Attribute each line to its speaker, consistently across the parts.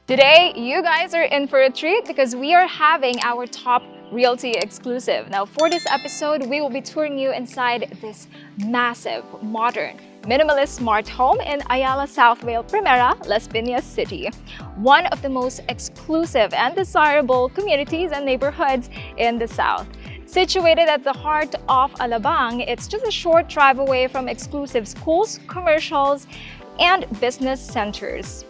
Speaker 1: Today, you guys are in for a treat because we are having our top realty exclusive. Now, for this episode, we will be touring you inside this massive, modern, minimalist smart home in Ayala Southvale Primera, Las Piñas City. One of the most exclusive and desirable communities and neighborhoods in the South. Situated at the heart of Alabang, it's just a short drive away from exclusive schools, commercials, and business centers.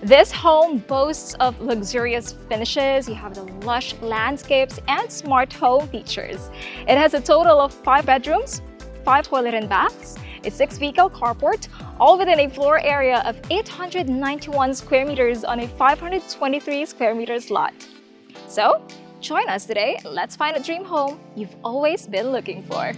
Speaker 1: This home boasts of luxurious finishes, you have the lush landscapes and smart home features. It has a total of 5 bedrooms, 5 toilet and baths, a 6-vehicle carport, all within a floor area of 891 square meters on a 523 square meters lot. So, join us today. Let's find a dream home you've always been looking for.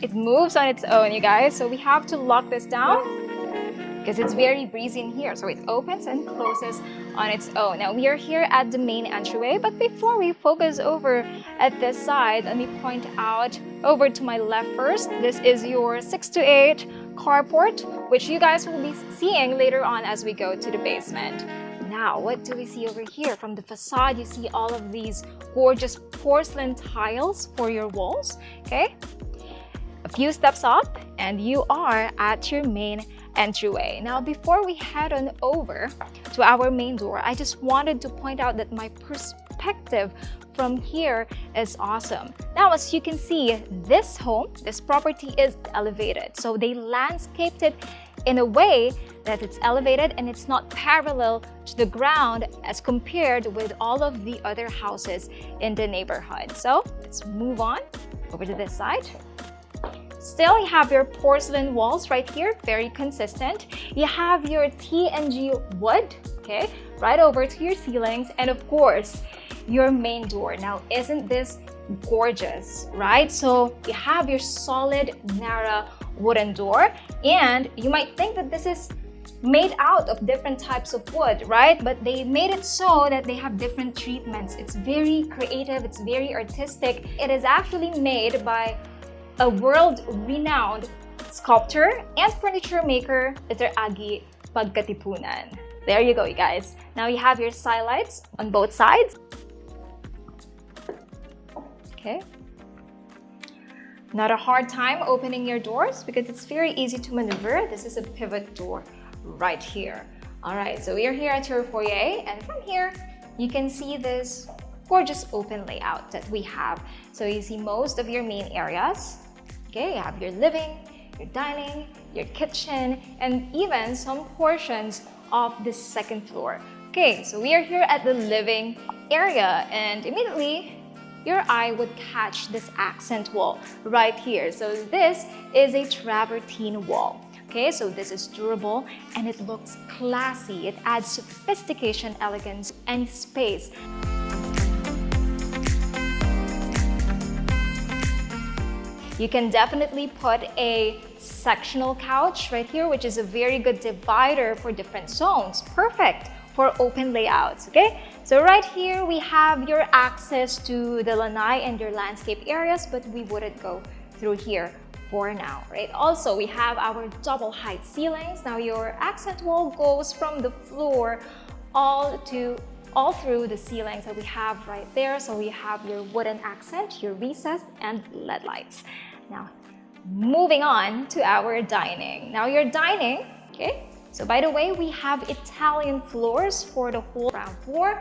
Speaker 1: It moves on its own, you guys, so we have to lock this down because it's very breezy in here. So it opens and closes on its own. Now we are here at the main entryway, but before we focus over at this side, let me point out over to my left first. This is your 6 to 8 carport, which you guys will be seeing later on as we go to the basement. Now, what do we see over here? From the facade, you see all of these gorgeous porcelain tiles for your walls, okay? A few steps up and you are at your main entryway. Now, before we head on over to our main door, I just wanted to point out that my perspective from here is awesome. Now, as you can see, this home, this property is elevated. So they landscaped it in a way that it's elevated and it's not parallel to the ground as compared with all of the other houses in the neighborhood. So let's move on over to this side. Still, you have your porcelain walls right here, very consistent. You have your T&G wood, okay, right over to your ceilings, and of course, your main door. Now, isn't this gorgeous, right? So you have your solid, narrow wooden door, and you might think that this is made out of different types of wood, right? But they made it so that they have different treatments. It's very creative, it's very artistic. It is actually made by a world-renowned sculptor and furniture maker, Mr. Agi Pagkatipunan. There you go, you guys. Now you have your skylights on both sides. Okay. Not a hard time opening your doors because it's very easy to maneuver. This is a pivot door right here. All right, so we are here at your foyer, and from here, you can see this gorgeous open layout that we have. So you see most of your main areas. Okay, you have your living, your dining, your kitchen, and even some portions of the second floor. Okay, so we are here at the living area, and immediately your eye would catch this accent wall right here. So this is a travertine wall. Okay, so this is durable and it looks classy. It adds sophistication, elegance, and space. You can definitely put a sectional couch right here, which is a very good divider for different zones. Perfect for open layouts, okay? So right here, we have your access to the lanai and your landscape areas, but we wouldn't go through here for now, right? Also, we have our double height ceilings. Now your accent wall goes from the floor all through the ceilings that we have right there. So we have your wooden accent, your recessed, and LED lights. Now, moving on to our dining. Now your dining, okay? So by the way, we have Italian floors for the whole ground floor.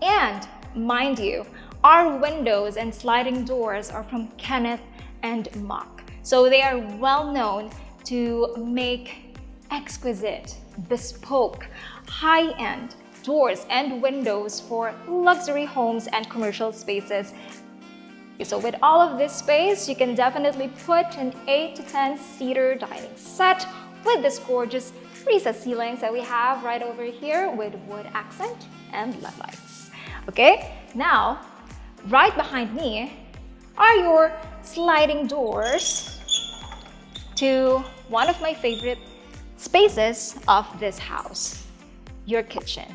Speaker 1: And mind you, our windows and sliding doors are from Kenneth and Mock. So they are well known to make exquisite, bespoke, high-end doors and windows for luxury homes and commercial spaces. So with all of this space, you can definitely put an 8 to 10 seater dining set with this gorgeous recessed ceilings that we have right over here with wood accent and LED lights. Okay, now right behind me are your sliding doors to one of my favorite spaces of this house, your kitchen.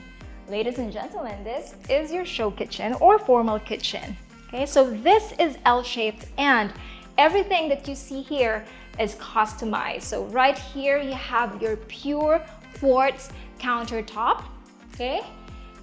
Speaker 1: Ladies and gentlemen, this is your show kitchen or formal kitchen. Okay, so this is L-shaped and everything that you see here is customized. So right here you have your pure quartz countertop, okay?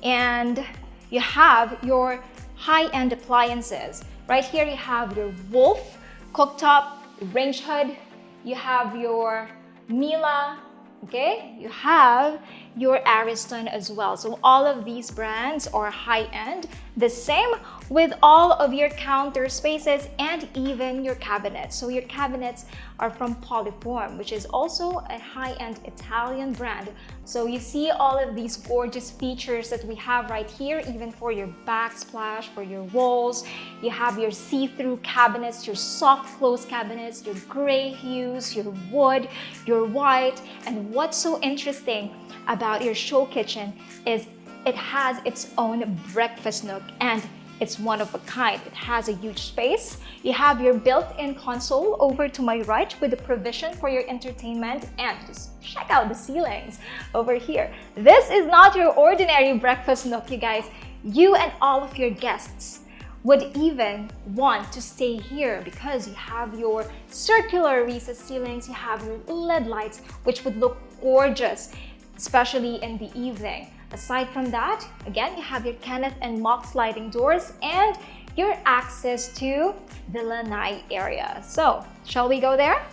Speaker 1: And you have your high-end appliances. Right here you have your Wolf cooktop, range hood, you have your Miele, okay? You have your Ariston as well. So all of these brands are high-end. The same with all of your counter spaces and even your cabinets. So your cabinets are from Polyform, which is also a high-end Italian brand. So you see all of these gorgeous features that we have right here, even for your backsplash, for your walls. You have your see-through cabinets, your soft close cabinets, your gray hues, your wood, your white. And what's so interesting about your show kitchen is it has its own breakfast nook, and it's one of a kind. It has a huge space. You have your built-in console over to my right with the provision for your entertainment, and just check out the ceilings over here. This is not your ordinary breakfast nook, you guys. You and all of your guests would even want to stay here because you have your circular recessed ceilings, you have your LED lights, which would look gorgeous, especially in the evening. Aside from that, again, you have your Kenneth and mock sliding doors and your access to the lanai area. So, shall we go there?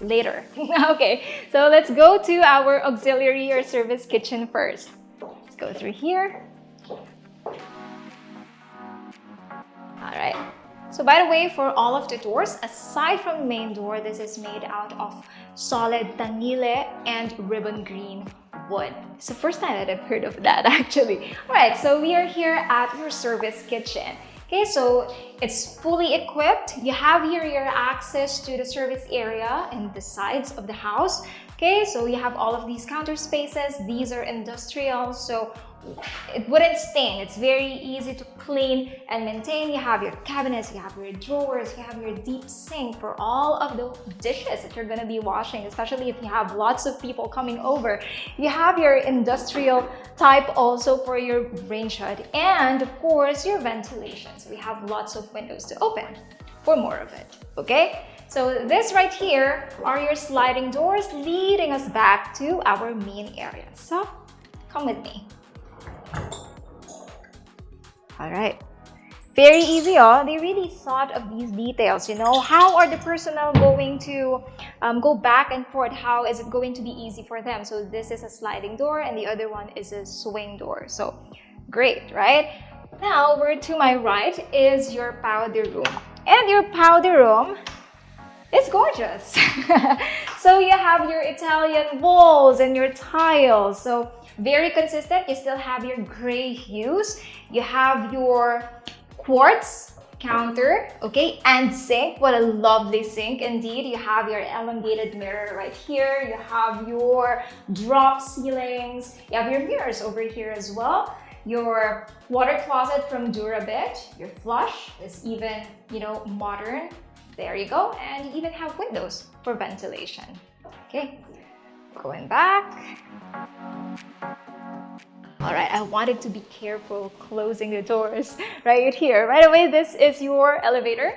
Speaker 1: Later. Okay, so let's go to our auxiliary or service kitchen first. Let's go through here. All right. So by the way, for all of the doors, aside from the main door, this is made out of solid tanile and ribbon green wood. It's the first time that I've heard of that actually. All right, so we are here at your service kitchen. Okay, so it's fully equipped. You have here your access to the service area and the sides of the house. Okay, so you have all of these counter spaces. These are industrial, so it wouldn't stain. It's very easy to clean and maintain. You have your cabinets, you have your drawers, you have your deep sink for all of the dishes that you're going to be washing, especially if you have lots of people coming over. You have your industrial type also for your range hood, and of course your ventilation. So we have lots of windows to open for more of it. Okay, so this right here are your sliding doors leading us back to our main area. So come with me. All right, very easy. Oh, they really thought of these details. You know, how are the personnel going to go back and forth? How is it going to be easy for them? So this is a sliding door and the other one is a swing door. So great, right? Now over to my right is your powder room, and your powder room is gorgeous. So you have your Italian walls and your tiles. So very consistent. You still have your gray hues. You have your quartz counter, okay, and sink. What a lovely sink indeed. You have your elongated mirror right here. You have your drop ceilings. You have your mirrors over here as well. Your water closet from Durabit. Your flush is even, you know, modern. There you go. And you even have windows for ventilation. Okay, going back. All right, I wanted to be careful closing the doors right here. Right away, this is your elevator.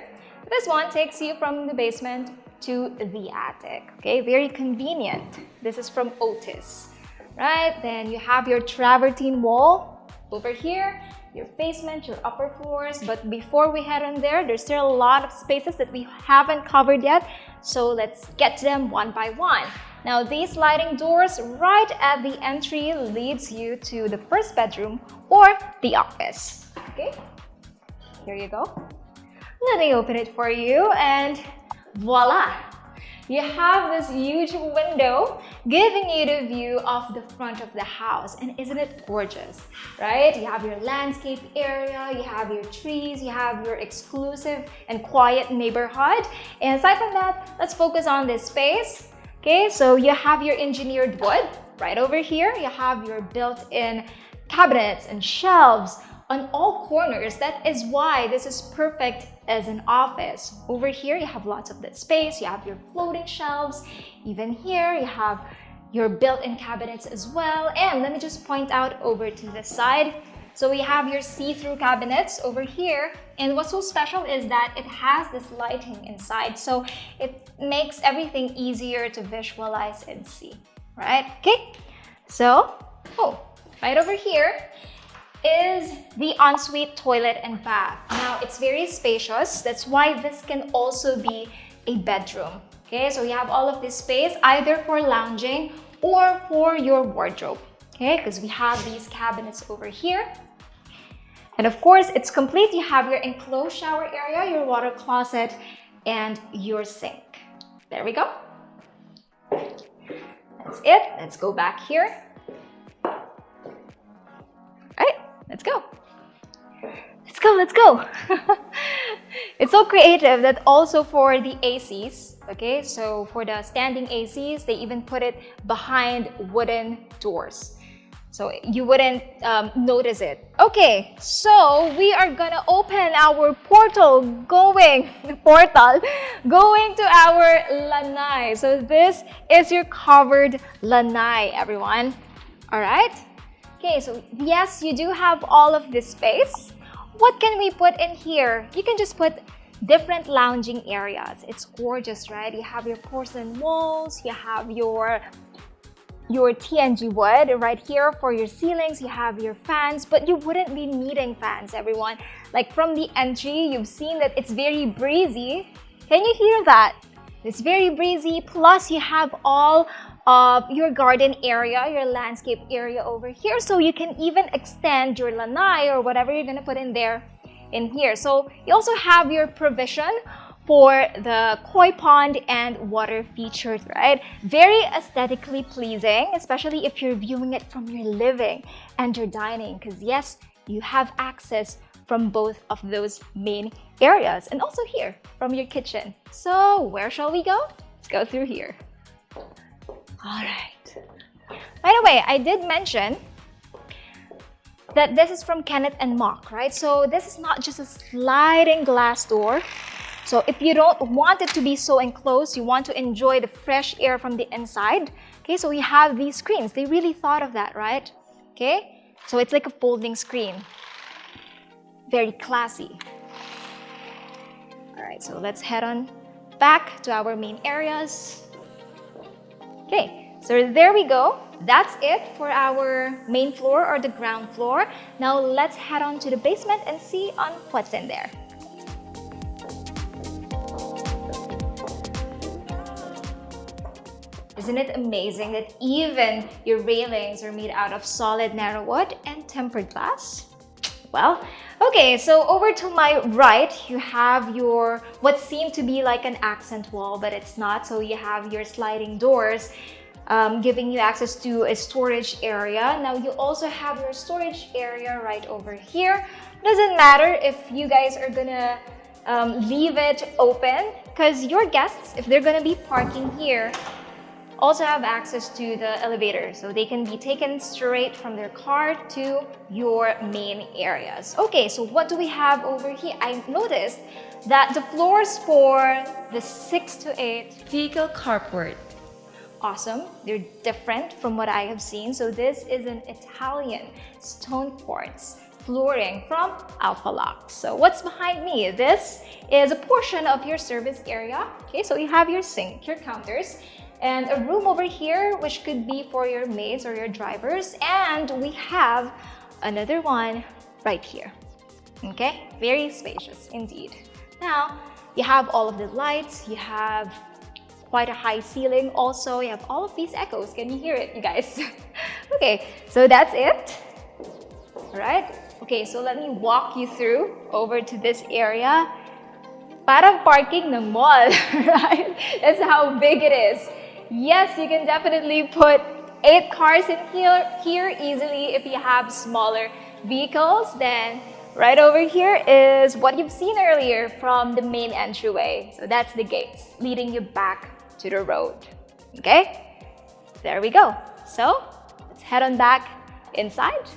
Speaker 1: This one takes you from the basement to the attic. Okay, very convenient. This is from OTIS, right? Then you have your travertine wall over here, your basement, your upper floors. But before we head on there, there's still a lot of spaces that we haven't covered yet. So let's get to them one by one. Now, these sliding doors right at the entry leads you to the first bedroom or the office. Okay, here you go. Let me open it for you, and voila! You have this huge window giving you the view of the front of the house. And isn't it gorgeous, right? You have your landscape area, you have your trees, you have your exclusive and quiet neighborhood. And aside from that, let's focus on this space. Okay, so you have your engineered wood right over here. You have your built-in cabinets and shelves on all corners. That is why this is perfect as an office. Over here, you have lots of that space. You have your floating shelves. Even here, you have your built-in cabinets as well. And let me just point out over to this side. So we have your see-through cabinets over here. And what's so special is that it has this lighting inside. So it makes everything easier to visualize and see, right? Okay, so, right over here is the ensuite toilet and bath. Now, it's very spacious. That's why this can also be a bedroom. Okay, so you have all of this space either for lounging or for your wardrobe. Okay, because we have these cabinets over here. And of course, it's complete. You have your enclosed shower area, your water closet, and your sink. There we go. That's it. Let's go back here. All right, let's go. Let's go. It's so creative that also for the ACs, okay, so for the standing ACs, they even put it behind wooden doors. So you wouldn't notice it. Okay, so we are gonna open our portal going to our lanai. So this is your covered lanai, everyone. All right. Okay, so yes, you do have all of this space. What can we put in here? You can just put different lounging areas. It's gorgeous, right? You have your porcelain walls, you have your TNG wood right here for your ceilings, you have your fans, but you wouldn't be needing fans, everyone. Like from the entry, you've seen that it's very breezy. Can you hear that? It's very breezy, plus you have all of your garden area, your landscape area over here, so you can even extend your lanai or whatever you're gonna put in there in here. So you also have your provision for the koi pond and water features, right? Very aesthetically pleasing, especially if you're viewing it from your living and your dining, because yes, you have access from both of those main areas, and also here from your kitchen. So where shall we go? Let's go through here. All right. By the way, I did mention that this is from Kenneth and Mock, right? So this is not just a sliding glass door. So if you don't want it to be so enclosed, you want to enjoy the fresh air from the inside, okay, so we have these screens. They really thought of that, right? Okay, so it's like a folding screen. Very classy. All right, so let's head on back to our main areas. Okay, so there we go. That's it for our main floor or the ground floor. Now let's head on to the basement and see on what's in there. Isn't it amazing that even your railings are made out of solid narrow wood and tempered glass? Well, okay, so over to my right, you have your what seemed to be like an accent wall, but it's not. So you have your sliding doors giving you access to a storage area. Now you also have your storage area right over here. Doesn't matter if you guys are gonna leave it open, because your guests, if they're gonna be parking here, also have access to the elevator, so they can be taken straight from their car to your main areas. Okay, so what do we have over here? I noticed that the floors for the 6 to 8 vehicle carport, awesome. They're different from what I have seen. So this is an Italian stone quartz flooring from Alphalux. So what's behind me? This is a portion of your service area. Okay, so you have your sink, your counters, and a room over here which could be for your maids or your drivers, and we have another one right here. Okay, very spacious indeed. Now you have all of the lights, you have quite a high ceiling also, you have all of these echoes. Can you hear it, you guys? Okay, so that's it. All right, okay, so let me walk you through over to this area. Parang parking ng mall, right? That's how big it is. Yes, you can definitely put 8 cars in here easily if you have smaller vehicles. Then right over here is what you've seen earlier from the main entryway. So that's the gates leading you back to the road. Okay, there we go. So let's head on back inside.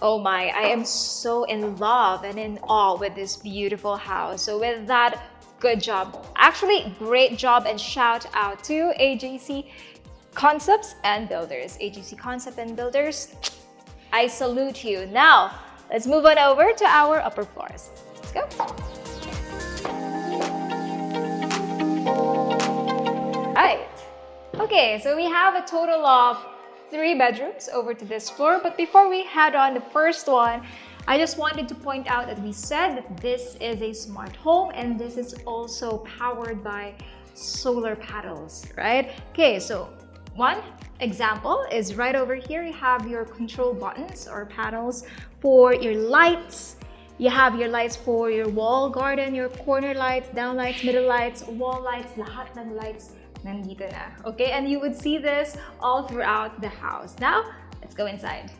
Speaker 1: Oh my, I am so in love and in awe with this beautiful house. So with that, good job. Actually, great job, and shout out to AJC Concepts and Builders. AJC Concept and Builders, I salute you. Now, let's move on over to our upper floors. Let's go. Right. Okay, so we have a total of 3 bedrooms over to this floor. But before we head on the first one, I just wanted to point out that we said that this is a smart home and this is also powered by solar panels, right? Okay, so one example is right over here. You have your control buttons or panels for your lights. You have your lights for your wall garden, your corner lights, down lights, middle lights, wall lights, lahat ng lights nandito na. Okay, and you would see this all throughout the house. Now, let's go inside.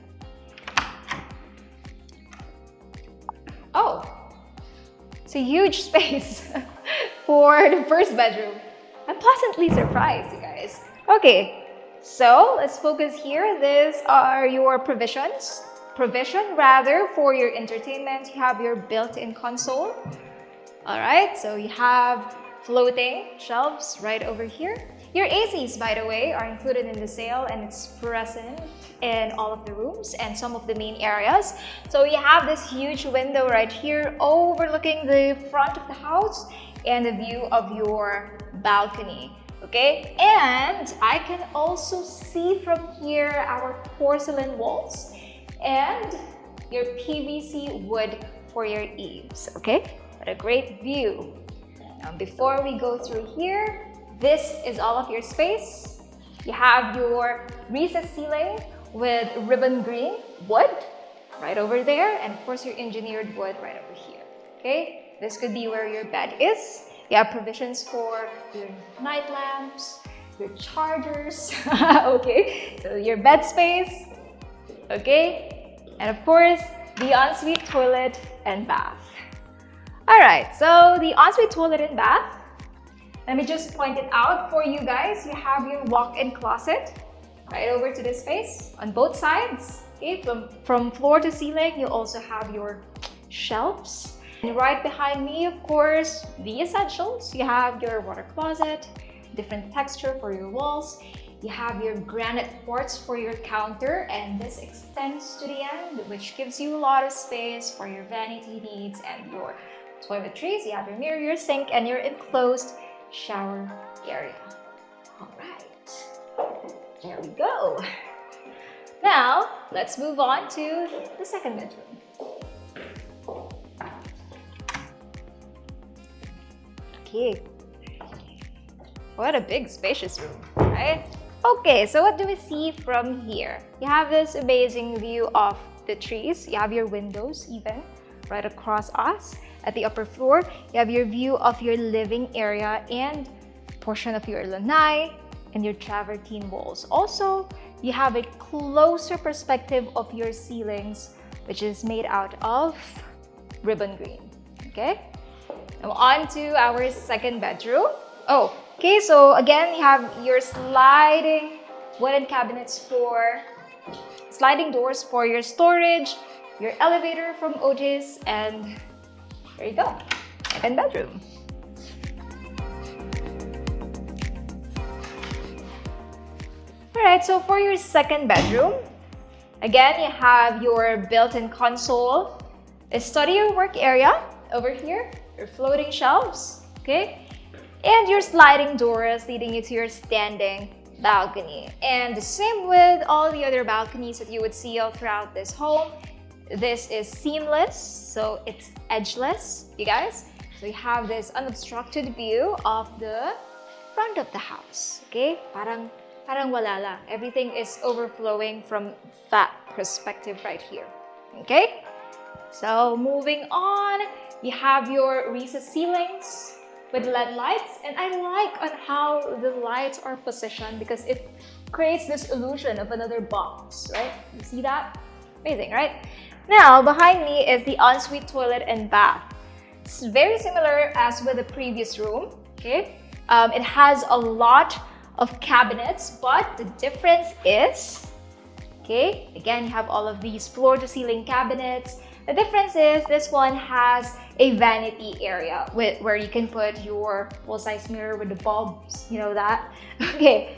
Speaker 1: Oh, it's a huge space for the first bedroom. I'm pleasantly surprised, you guys. Okay, so let's focus here. These are your provision for your entertainment. You have your built-in console. All right, so you have floating shelves right over here. Your ACs, by the way, are included in the sale and it's present in all of the rooms and some of the main areas. So you have this huge window right here overlooking the front of the house and the view of your balcony. Okay, and I can also see from here our porcelain walls and your PVC wood for your eaves. Okay, what a great view. Now, before we go through here, this is all of your space. You have your recessed ceiling with ribbon green wood right over there, and of course your engineered wood right over here. Okay, this could be where your bed is. You have provisions for your night lamps, your chargers, okay, so your bed space, okay, and of course the ensuite toilet and bath. Alright, so the ensuite toilet and bath, let me just point it out for you guys. You have your walk-in closet right over to this space on both sides. Okay, from floor to ceiling, you also have your shelves. And right behind me, of course, the essentials. You have your water closet, different texture for your walls. You have your granite quartz for your counter, and this extends to the end, which gives you a lot of space for your vanity needs and your toiletries. You have your mirror, your sink, and your enclosed shower area. All right, there we go. Now, let's move on to the second bedroom. Okay, what a big spacious room, right? Okay, so what do we see from here? You have this amazing view of the trees. You have your windows even right across us. At the upper floor, you have your view of your living area and portion of your lanai and your travertine walls. Also, you have a closer perspective of your ceilings, which is made out of ribbon green. Okay, now on to our second bedroom. Oh, okay, so again, you have your sliding wooden cabinets for sliding doors for your storage, your elevator from OTIS, and there you go, second bedroom. Alright, so for your second bedroom, again, you have your built-in console, a study or work area over here, your floating shelves, okay, and your sliding doors leading you to your standing balcony. And the same with all the other balconies that you would see all throughout this home. This is seamless, so it's edgeless, you guys. So you have this unobstructed view of the front of the house, okay? Parang wala lang. Everything is overflowing from that perspective right here, okay? So moving on, you have your recessed ceilings with LED lights, and I like on how the lights are positioned because it creates this illusion of another box, right? You see that? Amazing, right? Now, behind me is the ensuite toilet and bath. It's very similar as with the previous room, okay? It has a lot of cabinets, but the difference is, okay, again, you have all of these floor-to-ceiling cabinets. The difference is this one has a vanity area where you can put your full-size mirror with the bulbs, you know that? Okay,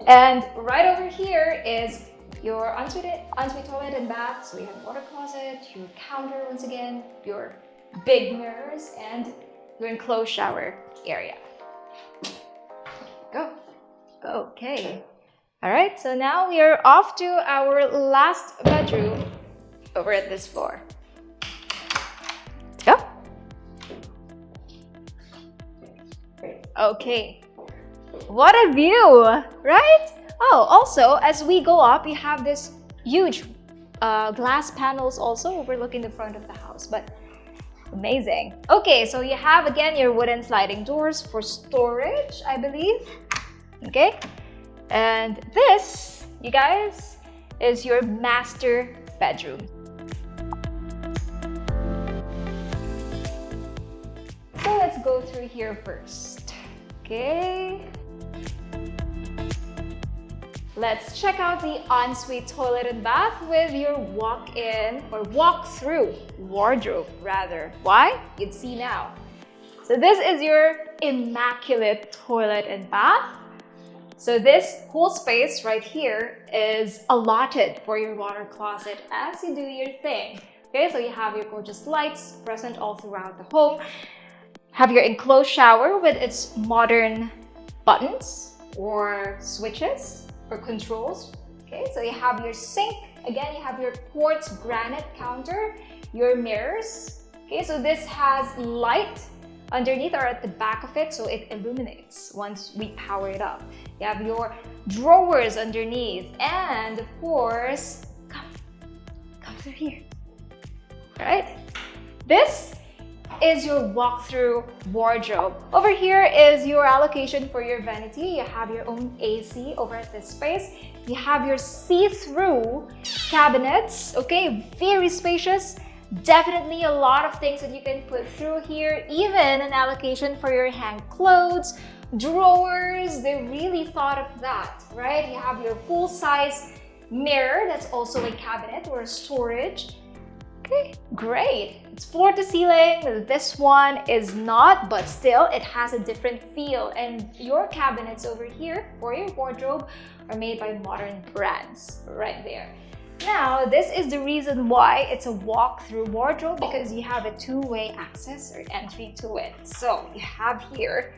Speaker 1: and right over here is your ensuite toilet and bath. So you have water closet, your counter once again, your big mirrors, and your enclosed shower area. Go. Okay. All right, so now we are off to our last bedroom over at this floor. Let's go. Okay. What a view, right? Oh, also, as we go up, you have this huge glass panels also overlooking the front of the house, but amazing. Okay, so you have, again, your wooden sliding doors for storage, I believe. Okay, and this, you guys, is your master bedroom. So let's go through here first. Okay. Let's check out the ensuite toilet and bath with your walk-in or walk-through wardrobe, rather. Why? You'd see now. So this is your immaculate toilet and bath. So this whole space right here is allotted for your water closet as you do your thing. Okay, so you have your gorgeous lights present all throughout the home. Have your enclosed shower with its modern buttons or switches or controls. Okay, so you have your sink. Again, you have your quartz granite counter, your mirrors. Okay, so this has light underneath or at the back of it, so it illuminates once we power it up. You have your drawers underneath, and of course, come through here. All right, this is your walk-through wardrobe. Over here is your allocation for your vanity. You have your own AC over at this space. You have your see-through cabinets, okay, very spacious. Definitely a lot of things that you can put through here, even an allocation for your hang clothes, drawers. They really thought of that, right? You have your full-size mirror that's also a cabinet or a storage. Okay, great. It's floor to ceiling. This one is not, but still it has a different feel. And your cabinets over here for your wardrobe are made by modern brands right there. Now, this is the reason why it's a walk-through wardrobe, because you have a two-way access or entry to it. So you have here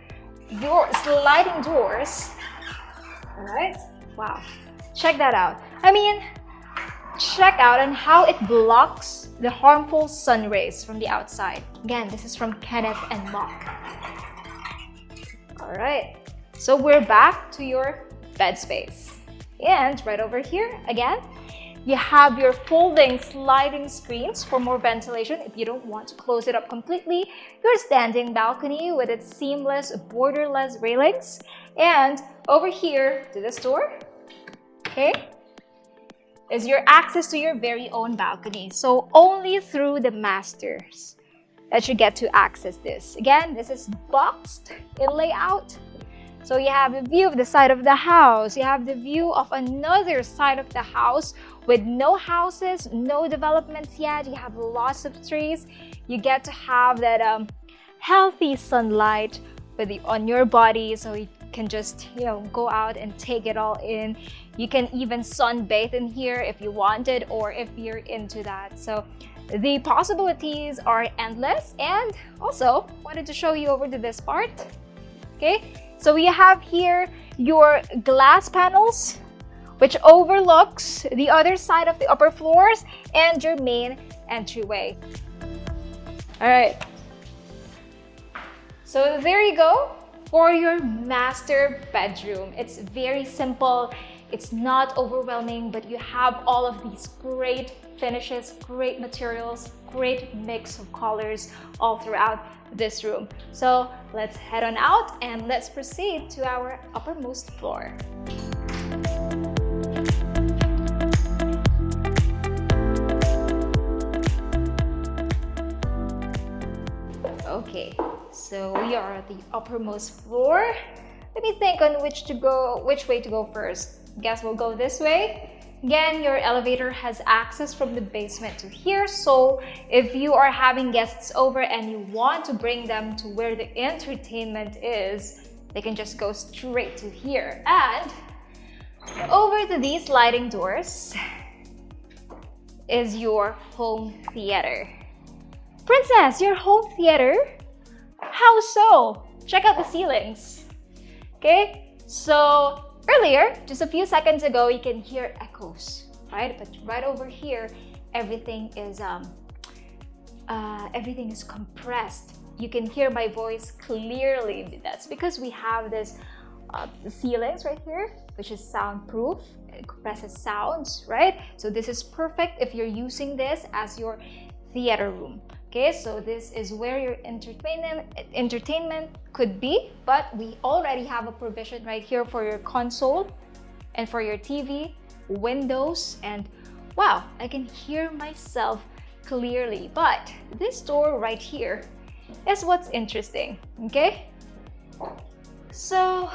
Speaker 1: your sliding doors. All right, wow, check that out. I mean, check out on how it blocks the harmful sun rays from the outside. Again, this is from Kenneth and Mock. All right, so we're back to your bed space. And right over here, again, you have your folding sliding screens for more ventilation if you don't want to close it up completely. Your standing balcony with its seamless, borderless railings. And over here to this door, okay, is your access to your very own balcony. So only through the masters that you get to access this. Again, this is boxed in layout. So you have a view of the side of the house. You have the view of another side of the house with no houses, no developments yet. You have lots of trees. You get to have that healthy sunlight on your body, so you can just, go out and take it all in. You can even sunbathe in here if you wanted, or if you're into that. So the possibilities are endless. And also wanted to show you over to this part. Okay, so we have here your glass panels, which overlooks the other side of the upper floors and your main entryway. All right, so there you go for your master bedroom. It's very simple, it's not overwhelming, but you have all of these great finishes, great materials, great mix of colors all throughout this room. So let's head on out and let's proceed to our uppermost floor. Okay, so we are at the uppermost floor. Let me think on which way to go first. Guess we'll go this way. Again, your elevator has access from the basement to here, so if you are having guests over and you want to bring them to where the entertainment is, they can just go straight to here. And over to these sliding doors is your home theater. Princess, your home theater? How so? Check out the ceilings. Okay, so earlier, just a few seconds ago, you can hear echoes, right? But right over here, everything is compressed. You can hear my voice clearly. That's because we have this the ceilings right here, which is soundproof. It compresses sounds, right? So this is perfect if you're using this as your theater room. Okay, so this is where your entertainment could be, but we already have a provision right here for your console and for your TV, windows, and wow, I can hear myself clearly. But this door right here is what's interesting, okay? So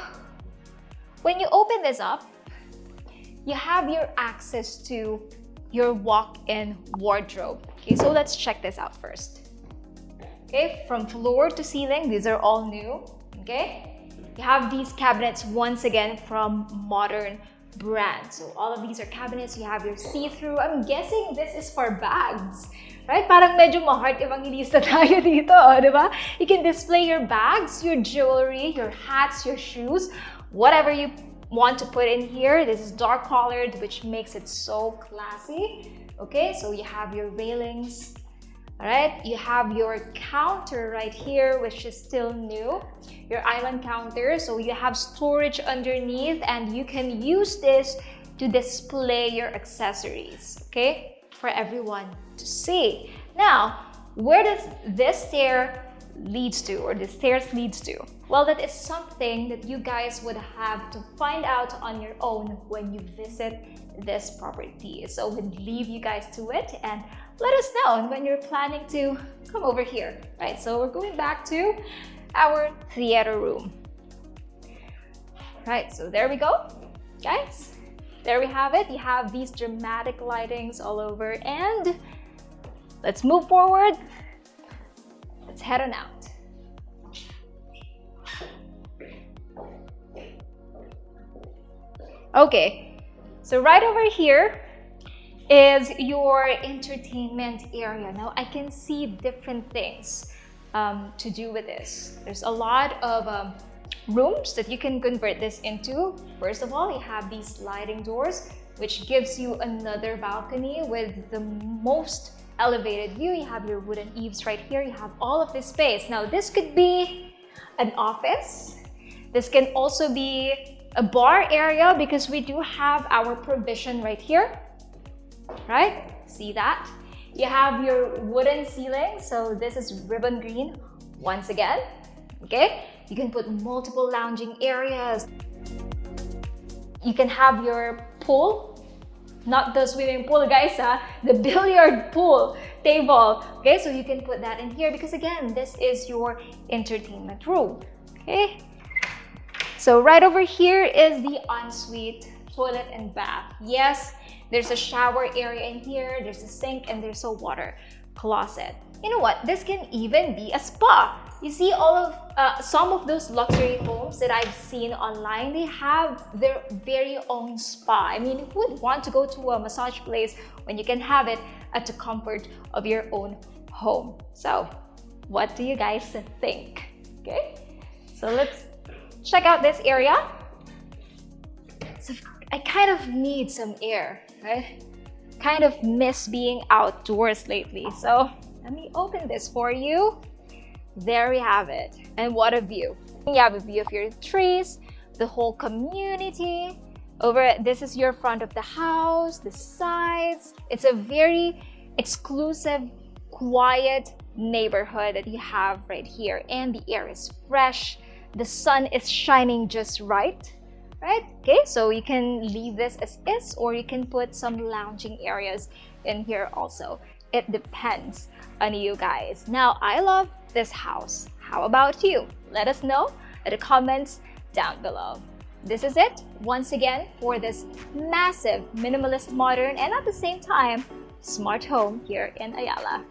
Speaker 1: when you open this up, you have your access to your walk-in wardrobe. Okay, so let's check this out first. Okay, from floor to ceiling, these are all new. Okay, you have these cabinets once again from modern brands. So all of these are cabinets. You have your see-through. I'm guessing this is for bags, right? Parang medyo ma-heart evangelista tayo dito, di ba? You can display your bags, your jewelry, your hats, your shoes, whatever you want to put in here. This is dark colored, which makes it so classy. Okay, so you have your railings. All right, you have your counter right here, which is still new, your island counter. So you have storage underneath, and you can use this to display your accessories, okay, for everyone to see. Now, where does this stair leads to, or the stairs leads to? Well, that is something that you guys would have to find out on your own when you visit this property. So we'll leave you guys to it and let us know when you're planning to come over here, right? So we're going back to our theater room. Right, so there we go, guys. There we have it. You have these dramatic lightings all over, and let's move forward. Let's head on out. Okay, so right over here is your entertainment area. Now I can see different things to do with this. There's a lot of rooms that you can convert this into. First of all, you have these sliding doors, which gives you another balcony with the most elevated view. You have your wooden eaves right here. You have all of this space. Now this could be an office. This can also be a bar area, because we do have our provision right here, right? See that? You have your wooden ceiling, so this is ribbon green once again, okay? You can put multiple lounging areas. You can have your pool, not the swimming pool, guys, the billiard pool table, okay? So you can put that in here, because again, this is your entertainment room, okay? So right over here is the ensuite toilet and bath. Yes, there's a shower area in here, there's a sink, and there's a water closet. You know what? This can even be a spa. You see all of some of those luxury homes that I've seen online, they have their very own spa. I mean, who would want to go to a massage place when you can have it at the comfort of your own home? So what do you guys think? Okay, so let's check out this area. So I kind of need some air, right? Kind of miss being outdoors lately. So let me open this for you. There we have it. And what a view. You have a view of your trees, the whole community. This is your front of the house, the sides. It's a very exclusive, quiet neighborhood that you have right here. And the air is fresh. The sun is shining just right? Okay, so you can leave this as is, or you can put some lounging areas in here also. it depends on you guys. Now, I love this house. How about you? Let us know in the comments down below. This is it once again for this massive, minimalist, modern, and at the same time, smart home here in Ayala.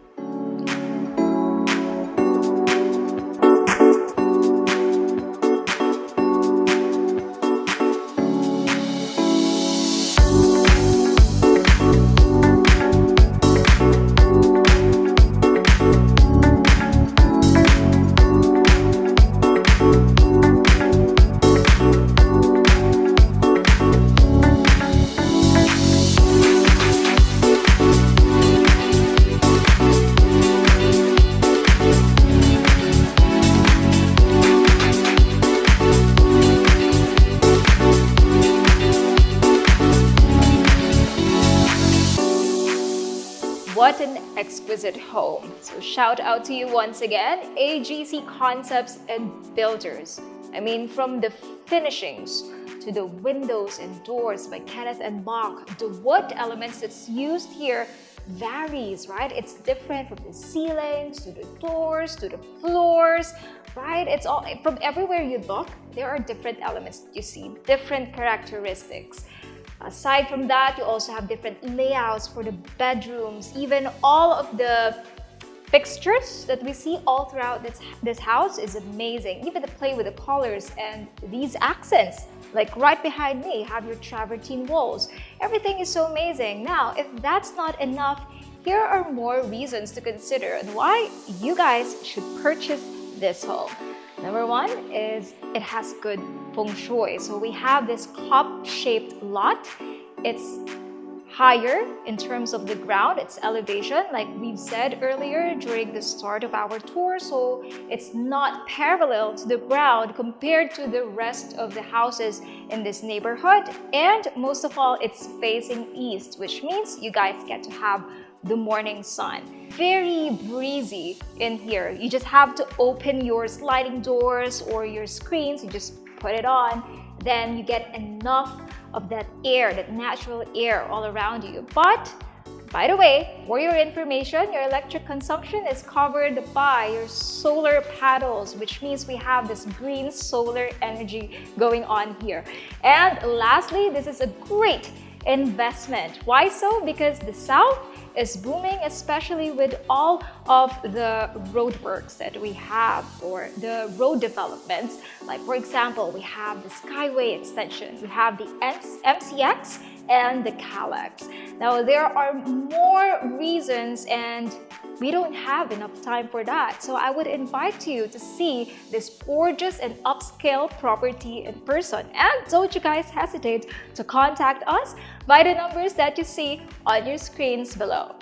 Speaker 1: What an exquisite home. So shout out to you once again, AGC Concepts and Builders. I mean, from the finishings to the windows and doors by Kenneth and Bach, the wood elements that's used here varies, right? It's different from the ceilings to the doors to the floors, right? It's all from everywhere you look, there are different elements that you see, different characteristics. Aside from that, you also have different layouts for the bedrooms, even all of the fixtures that we see all throughout this house is amazing. Even the play with the colors and these accents, like right behind me, have your travertine walls. Everything is so amazing. Now, if that's not enough, here are more reasons to consider and why you guys should purchase this home. Number one is it has good feng shui. So we have this cup-shaped lot. It's higher in terms of the ground, its elevation, like we've said earlier during the start of our tour. So it's not parallel to the ground compared to the rest of the houses in this neighborhood. And most of all, it's facing east, which means you guys get to have the morning sun. Very breezy in here. You just have to open your sliding doors or your screens, you just put it on, then you get enough of that air, that natural air all around you. But by the way, for your information, your electric consumption is covered by your solar panels, which means we have this green solar energy going on here. And lastly, this is a great investment. Why so? Because the south is booming, especially with all of the roadworks that we have or the road developments. Like for example, we have the Skyway extension, we have the MCX and the Calyx. Now there are more reasons and we don't have enough time for that. So I would invite you to see this gorgeous and upscale property in person. And don't you guys hesitate to contact us by the numbers that you see on your screens below.